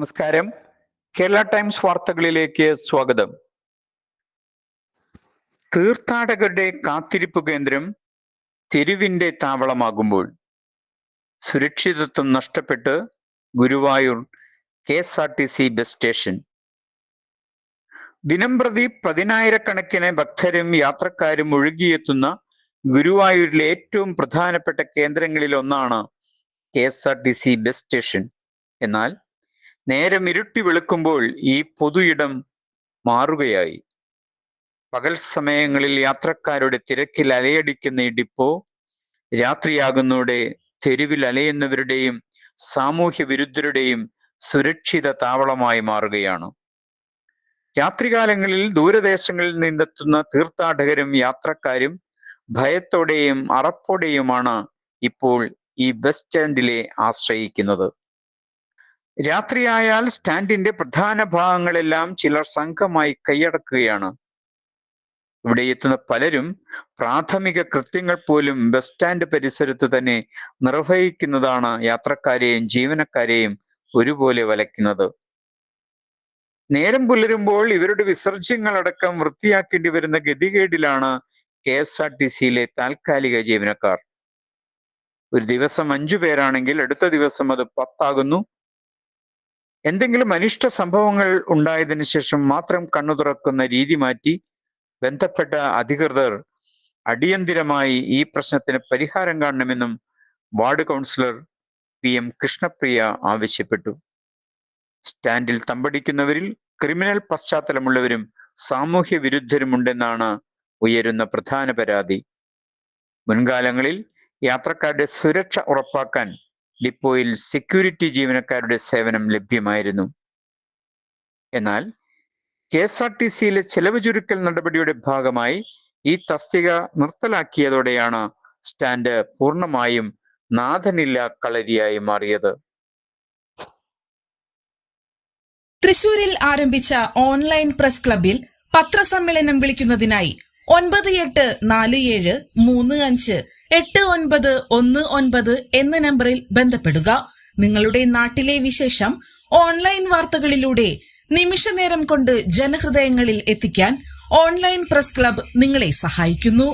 നമസ്കാരം. കേരള ടൈംസ് വാർത്തകളിലേക്ക് സ്വാഗതം. തീർത്ഥാടകരുടെ കാത്തിരിപ്പ് കേന്ദ്രം തെരുവിന്റെ താവളമാകുമ്പോൾ സുരക്ഷിതത്വം നഷ്ടപ്പെട്ട് ഗുരുവായൂർ KSRTC ബസ് സ്റ്റേഷൻ. ദിനംപ്രതി 10,000-കണക്കിന് ഭക്തരും യാത്രക്കാരും ഒഴുകിയെത്തുന്ന ഗുരുവായൂരിലെ ഏറ്റവും പ്രധാനപ്പെട്ട കേന്ദ്രങ്ങളിൽ ഒന്നാണ് KSRTC ബസ് സ്റ്റേഷൻ. എന്നാൽ നേരം ഇരുട്ടി വെളുക്കുമ്പോൾ ഈ പൊതു ഇടം മാറുകയായി. പകൽ സമയങ്ങളിൽ യാത്രക്കാരുടെ തിരക്കിൽ അലയടിക്കുന്ന ഈ ഡിപ്പോ രാത്രിയാകുന്നതോടെ തെരുവിൽ അലയുന്നവരുടെയും സാമൂഹ്യ വിരുദ്ധരുടെയും സുരക്ഷിത താവളമായി മാറുകയാണ്. രാത്രികാലങ്ങളിൽ ദൂരദേശങ്ങളിൽ നിന്നെത്തുന്ന തീർത്ഥാടകരും യാത്രക്കാരും ഭയത്തോടെയും അറപ്പോടെയുമാണ് ഇപ്പോൾ ഈ ബസ് സ്റ്റാൻഡിലെ ആശ്രയിക്കുന്നത്. രാത്രിയായാൽ സ്റ്റാൻഡിന്റെ പ്രധാന ഭാഗങ്ങളെല്ലാം ചിലർ സംഘമായി കൈയടക്കുകയാണ്. ഇവിടെ എത്തുന്ന പലരും പ്രാഥമിക കൃത്യങ്ങൾ പോലും ബസ് സ്റ്റാൻഡ് പരിസരത്ത് തന്നെ നിർവഹിക്കുന്നതാണ് യാത്രക്കാരെയും ജീവനക്കാരെയും ഒരുപോലെ വലയ്ക്കുന്നത്. നേരം പുലരുമ്പോൾ ഇവരുടെ വിസർജ്യങ്ങളടക്കം വൃത്തിയാക്കേണ്ടി വരുന്ന ഗതികേടിലാണ് KSRTCയിലെ താൽക്കാലിക ജീവനക്കാർ. ഒരു ദിവസം 5 പേരാണെങ്കിൽ അടുത്ത ദിവസം അത് 10 ആകുന്നു. എന്തെങ്കിലും അനിഷ്ട സംഭവങ്ങൾ ഉണ്ടായതിനു ശേഷം മാത്രം കണ്ണു തുറക്കുന്ന രീതി മാറ്റി ബന്ധപ്പെട്ട അധികൃതർ അടിയന്തിരമായി ഈ പ്രശ്നത്തിന് പരിഹാരം കാണണമെന്നും വാർഡ് കൗൺസിലർ PM കൃഷ്ണപ്രിയ ആവശ്യപ്പെട്ടു. സ്റ്റാൻഡിൽ തമ്പടിക്കുന്നവരിൽ ക്രിമിനൽ പശ്ചാത്തലമുള്ളവരും സാമൂഹ്യ വിരുദ്ധരുമുണ്ടെന്നാണ് ഉയരുന്ന പ്രധാന പരാതി. മുൻകാലങ്ങളിൽ യാത്രക്കാരുടെ സുരക്ഷ ഉറപ്പാക്കാൻ ഡിപ്പോയിൽ സെക്യൂരിറ്റി ജീവനക്കാരുടെ സേവനം ലഭ്യമായിരുന്നു. എന്നാൽ KSRTCയിലെ ചെലവ് ചുരുക്കൽ നടപടിയുടെ ഭാഗമായി ഈ തസ്തിക നിർത്തലാക്കിയതോടെയാണ് സ്റ്റാൻഡ് പൂർണ്ണമായും നാഥനില്ല കളരിയായി മാറിയത്. തൃശൂരിൽ ആരംഭിച്ച ഓൺലൈൻ പ്രസ് ക്ലബിൽ പത്രസമ്മേളനം വിളിക്കുന്നതിനായി 9847358919 എന്ന നമ്പറിൽ ബന്ധപ്പെടുക. നിങ്ങളുടെ നാട്ടിലെ വിശേഷം ഓൺലൈൻ വാർത്തകളിലൂടെ നിമിഷനേരം കൊണ്ട് ജനഹൃദയങ്ങളിൽ എത്തിക്കാൻ ഓൺലൈൻ പ്രസ് ക്ലബ് നിങ്ങളെ സഹായിക്കുന്നു.